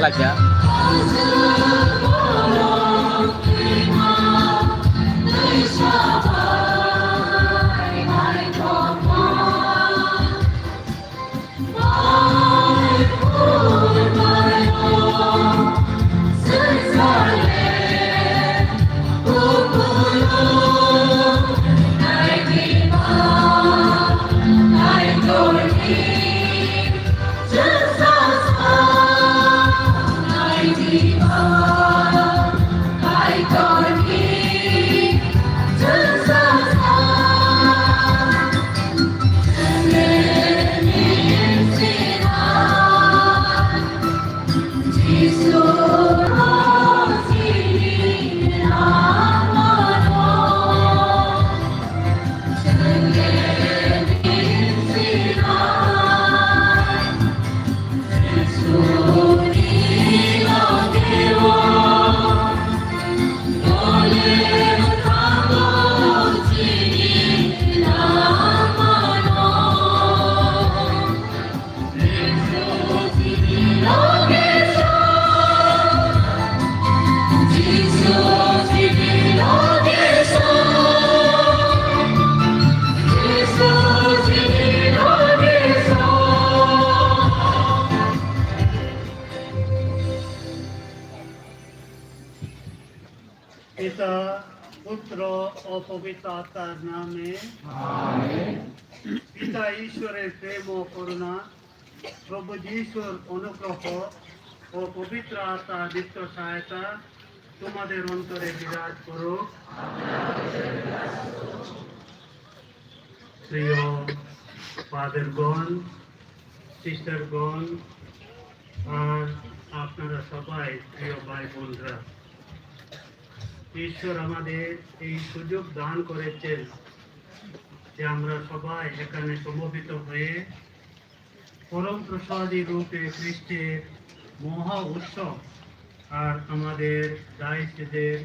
লাগে পিতা পুত্র ও পবিত্র আত্মার নামে পিতা ঈশ্বরের প্রেম ও করুণা, প্রভু যিশুর অনুগ্রহ ও পবিত্র আত্মার নিত্য সহায়তা তোমাদের অন্তরে বিরাজ করুক। প্রিয় ফাদারগণ, সিস্টারগণ আর আপনারা সবাই প্রিয় ভাই বোনরা, ঈশ্বর আমাদের এই সুযোগ দান করেছেন যে আমরা সবাই এখানে সমবেত হয়ে পরম প্রসাদী রূপে খ্রিস্টের মহা উৎসব আর আমাদের দায়িত্বের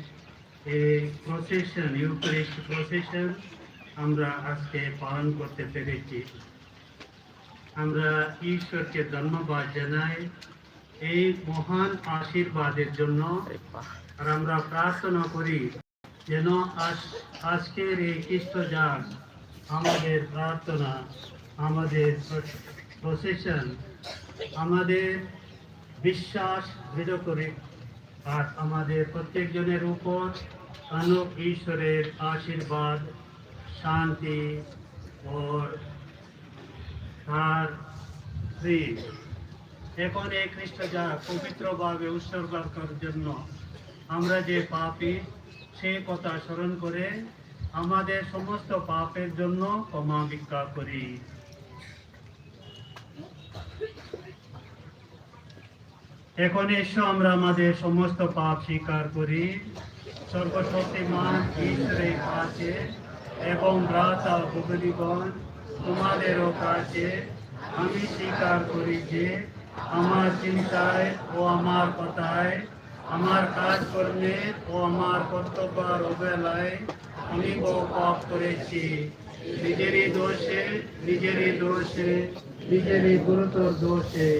এই প্রসেশন, ইউক্যারিস্ট প্রসেশন আমরা আজকে পালন করতে পেরেছি। আমরা ঈশ্বরকে ধন্যবাদ জানাই এই মহান আশীর্বাদের জন্য। আর আমরা প্রার্থনা করি যেন আজকের এই খ্রিস্টজাগ আমাদের প্রার্থনা, আমাদের প্রসেশন, আমাদের বিশ্বাস দৃঢ় করে আর আমাদের প্রত্যেকজনের উপর অনুক ঈশ্বরের আশীর্বাদ, শান্তি ও তার প্রেম এখন এই খ্রিস্টজাগ পবিত্রভাবে উৎসর্গ করার জন্য আমরা যে পাপী সেই কথা স্মরণ করে আমাদের সমস্ত পাপের জন্য ক্ষমা ভিক্ষা করি। এখন এসো আমরা আমাদের সমস্ত পাপ স্বীকার করি সর্বশক্তিমান ঈশ্বরের কাছে এবং ভ্রাতা ভগিনীগণ তোমাদেরও কাছে আমি স্বীকার করি যে আমার চিন্তায় ও আমার কথায়, আমার কাজকর্মে ও আমার কর্তব্যের অবহেলায় আমি বহু পাপ করেছি। নিজেরই দোষে, নিজেরই গুরুতর দোষে